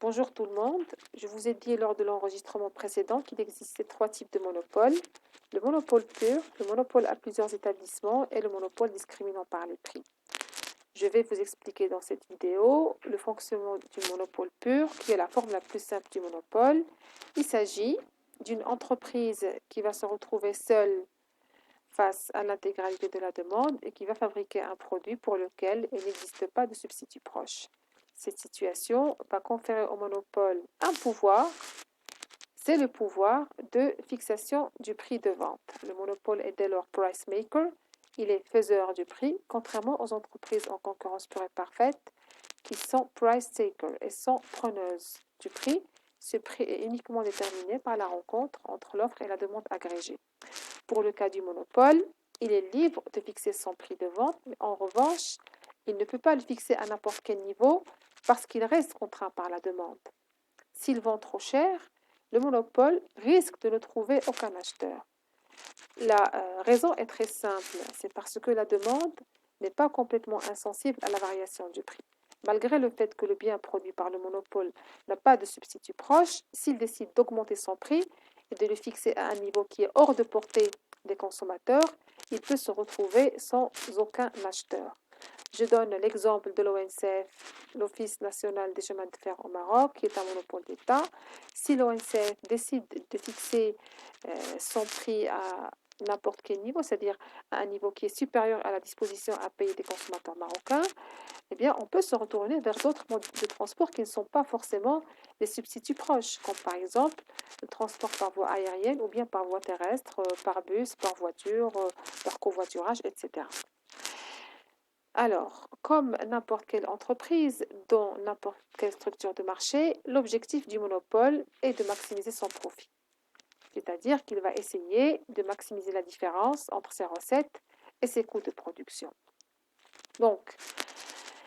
Bonjour tout le monde, je vous ai dit lors de l'enregistrement précédent qu'il existait trois types de monopoles. Le monopole pur, le monopole à plusieurs établissements et le monopole discriminant par les prix. Je vais vous expliquer dans cette vidéo le fonctionnement du monopole pur, qui est la forme la plus simple du monopole. Il s'agit d'une entreprise qui va se retrouver seule face à l'intégralité de la demande et qui va fabriquer un produit pour lequel il n'existe pas de substitut proche. Cette situation va conférer au monopole un pouvoir, c'est le pouvoir de fixation du prix de vente. Le monopole est dès lors price maker, il est faiseur du prix, contrairement aux entreprises en concurrence pure et parfaite qui sont price takers et sont preneuses du prix. Ce prix est uniquement déterminé par la rencontre entre l'offre et la demande agrégée. Pour le cas du monopole, il est libre de fixer son prix de vente, mais en revanche, il ne peut pas le fixer à n'importe quel niveau parce qu'il reste contraint par la demande. S'il vend trop cher, le monopole risque de ne trouver aucun acheteur. La raison est très simple, c'est parce que la demande n'est pas complètement insensible à la variation du prix. Malgré le fait que le bien produit par le monopole n'a pas de substitut proche, s'il décide d'augmenter son prix et de le fixer à un niveau qui est hors de portée des consommateurs, il peut se retrouver sans aucun acheteur. Je donne l'exemple de l'ONCF, l'Office national des chemins de fer au Maroc, qui est un monopole d'État. Si l'ONCF décide de fixer son prix à n'importe quel niveau, c'est-à-dire à un niveau qui est supérieur à la disposition à payer des consommateurs marocains, eh bien, on peut se retourner vers d'autres modes de transport qui ne sont pas forcément des substituts proches, comme par exemple le transport par voie aérienne ou bien par voie terrestre, par bus, par voiture, par covoiturage, etc. Alors, comme n'importe quelle entreprise, dans n'importe quelle structure de marché, l'objectif du monopole est de maximiser son profit. C'est-à-dire qu'il va essayer de maximiser la différence entre ses recettes et ses coûts de production. Donc,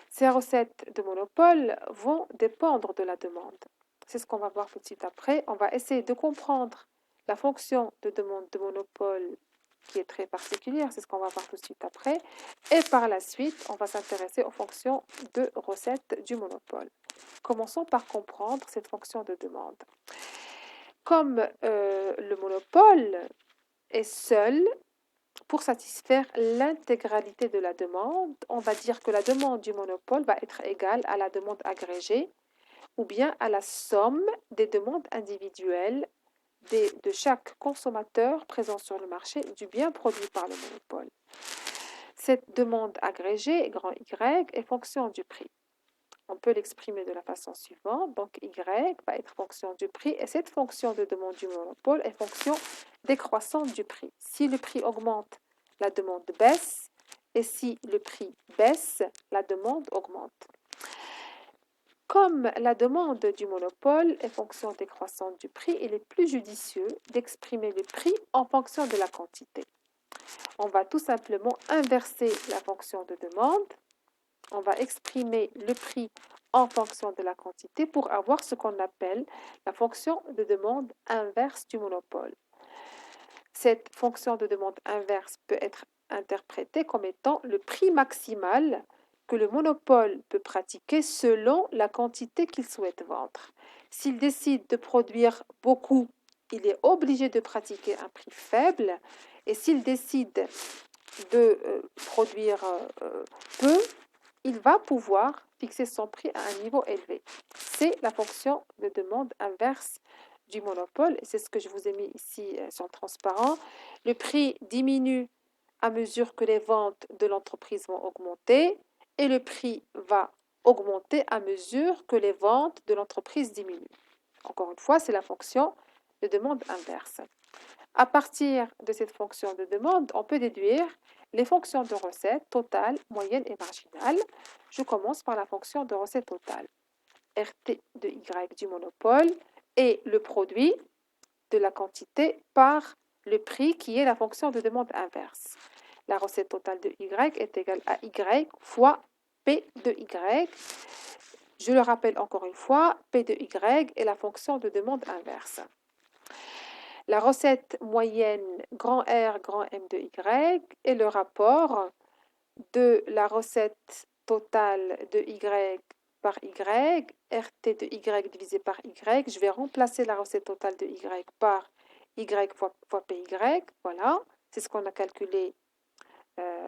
ces recettes de monopole vont dépendre de la demande. C'est ce qu'on va voir tout de suite après. On va essayer de comprendre la fonction de demande de monopole qui est très particulière, c'est ce qu'on va voir tout de suite après. Et par la suite, on va s'intéresser aux fonctions de recettes du monopole. Commençons par comprendre cette fonction de demande. Comme le monopole est seul pour satisfaire l'intégralité de la demande, on va dire que la demande du monopole va être égale à la demande agrégée ou bien à la somme des demandes individuelles de chaque consommateur présent sur le marché du bien produit par le monopole. Cette demande agrégée, grand Y, est fonction du prix. On peut l'exprimer de la façon suivante. Donc, Y va être fonction du prix et cette fonction de demande du monopole est fonction décroissante du prix. Si le prix augmente, la demande baisse et si le prix baisse, la demande augmente. Comme la demande du monopole est fonction décroissante du prix, il est plus judicieux d'exprimer le prix en fonction de la quantité. On va tout simplement inverser la fonction de demande. On va exprimer le prix en fonction de la quantité pour avoir ce qu'on appelle la fonction de demande inverse du monopole. Cette fonction de demande inverse peut être interprétée comme étant le prix maximal que le monopole peut pratiquer selon la quantité qu'il souhaite vendre. S'il décide de produire beaucoup, il est obligé de pratiquer un prix faible et s'il décide de produire peu, il va pouvoir fixer son prix à un niveau élevé. C'est la fonction de demande inverse du monopole et c'est ce que je vous ai mis ici sur transparent. Le prix diminue à mesure que les ventes de l'entreprise vont augmenter et le prix va augmenter à mesure que les ventes de l'entreprise diminuent. Encore une fois, c'est la fonction de demande inverse. À partir de cette fonction de demande, on peut déduire les fonctions de recette totale, moyenne et marginale. Je commence par la fonction de recette totale. RT de Y du monopole et le produit de la quantité par le prix qui est la fonction de demande inverse. La recette totale de Y est égale à Y fois P de Y. Je le rappelle encore une fois, P de Y est la fonction de demande inverse. La recette moyenne grand R, grand M de Y est le rapport de la recette totale de Y par Y, RT de Y divisé par Y. Je vais remplacer la recette totale de Y par Y fois PY. Voilà, c'est ce qu'on a calculé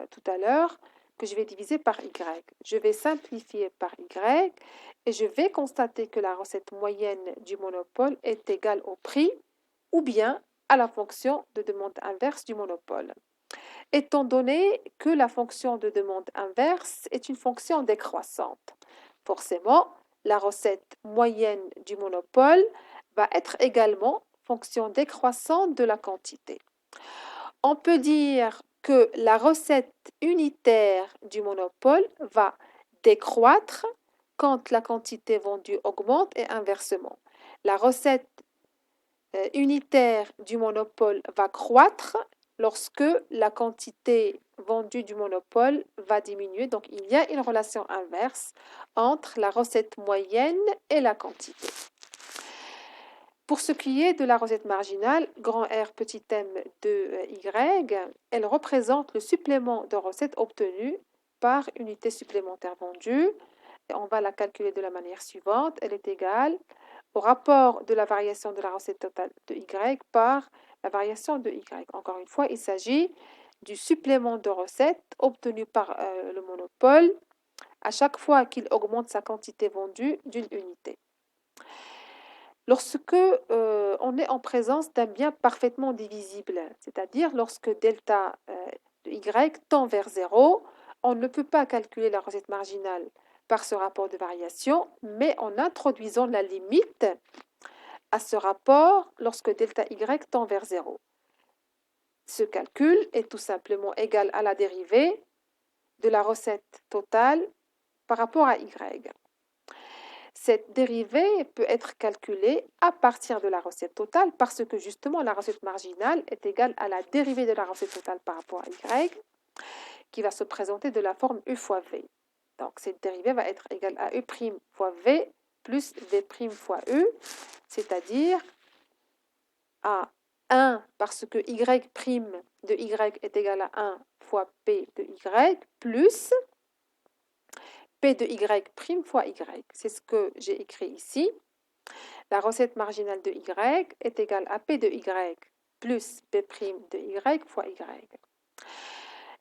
tout à l'heure, que je vais diviser par Y. Je vais simplifier par Y et je vais constater que la recette moyenne du monopole est égale au prix ou bien à la fonction de demande inverse du monopole. Étant donné que la fonction de demande inverse est une fonction décroissante, forcément, la recette moyenne du monopole va être également fonction décroissante de la quantité. On peut dire que la recette unitaire du monopole va décroître quand la quantité vendue augmente et inversement. La recette unitaire du monopole va croître lorsque la quantité vendue du monopole va diminuer. Donc, il y a une relation inverse entre la recette moyenne et la quantité. Pour ce qui est de la recette marginale, grand R petit m de Y, elle représente le supplément de recette obtenu par unité supplémentaire vendue. Et on va la calculer de la manière suivante. Elle est égale au rapport de la variation de la recette totale de Y par la variation de Y. Encore une fois, il s'agit du supplément de recette obtenu par le monopole à chaque fois qu'il augmente sa quantité vendue d'une unité. Lorsque on est en présence d'un bien parfaitement divisible, c'est-à-dire lorsque delta de y tend vers 0, on ne peut pas calculer la recette marginale par ce rapport de variation, mais en introduisant la limite à ce rapport lorsque delta y tend vers 0. Ce calcul est tout simplement égal à la dérivée de la recette totale par rapport à y. Cette dérivée peut être calculée à partir de la recette totale parce que justement la recette marginale est égale à la dérivée de la recette totale par rapport à y qui va se présenter de la forme u fois v. Donc cette dérivée va être égale à u' fois v plus v' fois u, c'est-à-dire à 1 parce que y' de y est égal à 1 fois p de y plus P de y' fois y. C'est ce que j'ai écrit ici. La recette marginale de y est égale à P de y plus P' de y fois y.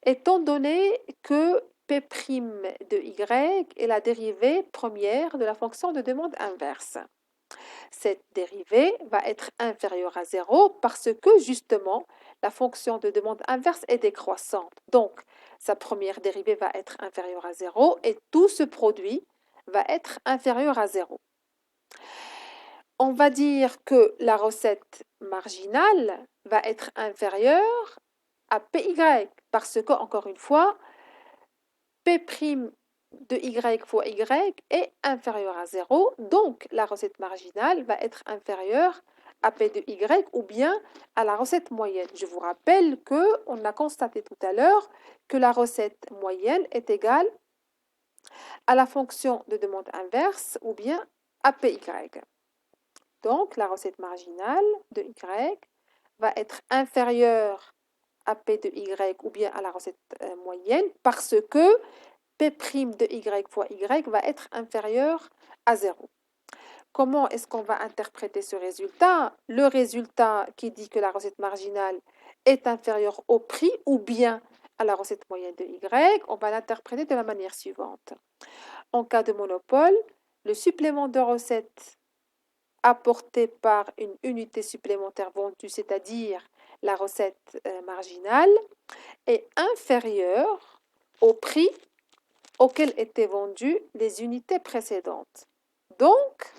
Étant donné que P' de y est la dérivée première de la fonction de demande inverse, cette dérivée va être inférieure à 0 parce que justement la fonction de demande inverse est décroissante. Donc, sa première dérivée va être inférieure à 0 et tout ce produit va être inférieur à 0. On va dire que la recette marginale va être inférieure à PY parce que, encore une fois, P' de y fois y est inférieur à 0, donc la recette marginale va être inférieure à P de y ou bien à la recette moyenne. Je vous rappelle qu'on a constaté tout à l'heure que la recette moyenne est égale à la fonction de demande inverse ou bien à PY. Donc la recette marginale de y va être inférieure à P de y ou bien à la recette moyenne parce que P' de y fois y va être inférieur à 0. Comment est-ce qu'on va interpréter ce résultat? Le résultat qui dit que la recette marginale est inférieure au prix ou bien à la recette moyenne de y, on va l'interpréter de la manière suivante. En cas de monopole, le supplément de recette apporté par une unité supplémentaire vendue, c'est-à-dire la recette marginale, est inférieur au prix auxquelles étaient vendues les unités précédentes. Donc,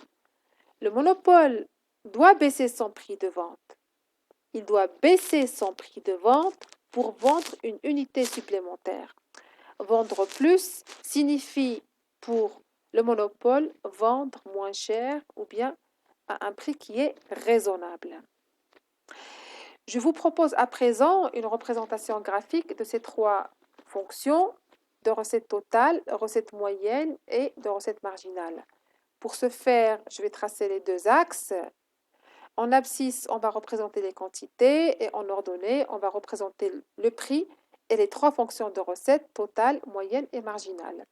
le monopole doit baisser son prix de vente. Il doit baisser son prix de vente pour vendre une unité supplémentaire. Vendre plus signifie pour le monopole vendre moins cher ou bien à un prix qui est raisonnable. Je vous propose à présent une représentation graphique de ces trois fonctions de recette totale, recette moyenne et de recette marginale. Pour ce faire, je vais tracer les deux axes. En abscisse, on va représenter les quantités et en ordonnée, on va représenter le prix et les trois fonctions de recette totale, moyenne et marginale.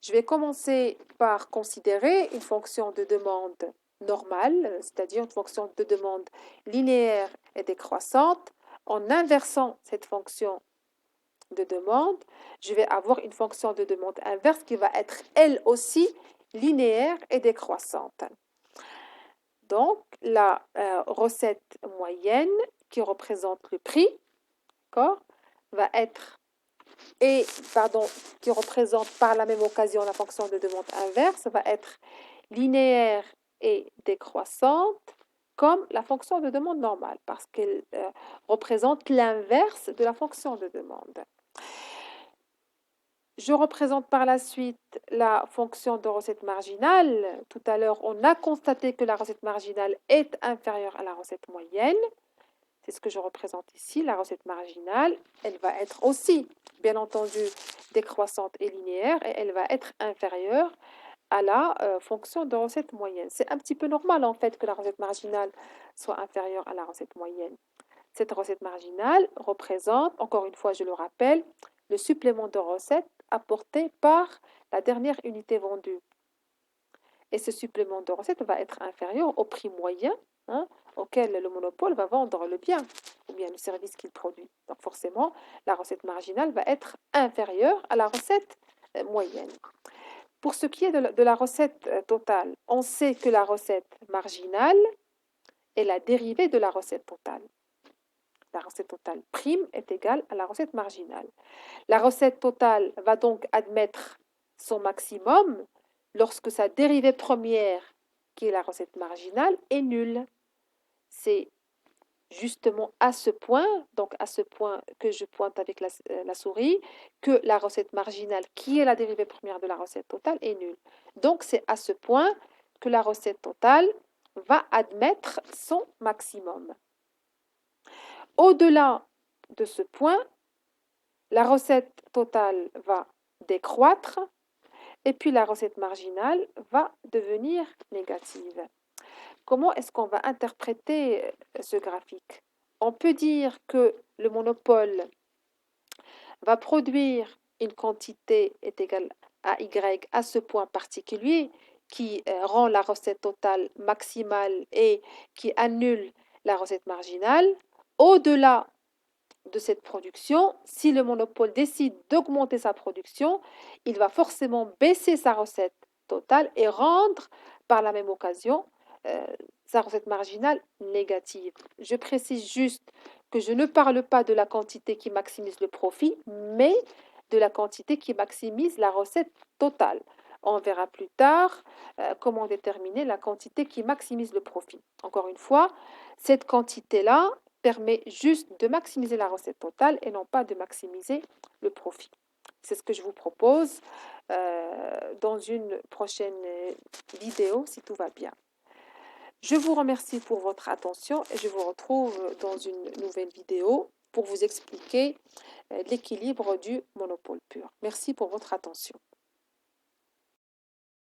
Je vais commencer par considérer une fonction de demande normale, c'est-à-dire une fonction de demande linéaire et décroissante. En inversant cette fonction de demande, je vais avoir une fonction de demande inverse qui va être elle aussi linéaire et décroissante. Donc, la recette moyenne qui représente le prix, va être qui représente par la même occasion la fonction de demande inverse, va être linéaire et décroissante comme la fonction de demande normale, parce qu'elle représente l'inverse de la fonction de demande. Je représente par la suite la fonction de recette marginale. Tout à l'heure, on a constaté que la recette marginale est inférieure à la recette moyenne. C'est ce que je représente ici, la recette marginale. Elle va être aussi, bien entendu, décroissante et linéaire, et elle va être inférieure à la fonction de recette moyenne. C'est un petit peu normal, en fait, que la recette marginale soit inférieure à la recette moyenne. Cette recette marginale représente, encore une fois, je le rappelle, le supplément de recette apporté par la dernière unité vendue. Et ce supplément de recette va être inférieur au prix moyen auquel le monopole va vendre le bien ou bien le service qu'il produit. Donc forcément, la recette marginale va être inférieure à la recette moyenne. Pour ce qui est de la recette totale, on sait que la recette marginale est la dérivée de la recette totale. La recette totale prime est égale à la recette marginale. La recette totale va donc admettre son maximum lorsque sa dérivée première, qui est la recette marginale, est nulle. C'est justement à ce point, donc à ce point que je pointe avec la souris, que la recette marginale, qui est la dérivée première de la recette totale, est nulle. Donc c'est à ce point que la recette totale va admettre son maximum. Au-delà de ce point, la recette totale va décroître et puis la recette marginale va devenir négative. Comment est-ce qu'on va interpréter ce graphique? On peut dire que le monopole va produire une quantité est égale à Y à ce point particulier qui rend la recette totale maximale et qui annule la recette marginale. Au-delà de cette production, si le monopole décide d'augmenter sa production, il va forcément baisser sa recette totale et rendre par la même occasion sa recette marginale négative. Je précise juste que je ne parle pas de la quantité qui maximise le profit, mais de la quantité qui maximise la recette totale. On verra plus tard comment déterminer la quantité qui maximise le profit. Encore une fois, cette quantité-là permet juste de maximiser la recette totale et non pas de maximiser le profit. C'est ce que je vous propose dans une prochaine vidéo, si tout va bien. Je vous remercie pour votre attention et je vous retrouve dans une nouvelle vidéo pour vous expliquer l'équilibre du monopole pur. Merci pour votre attention.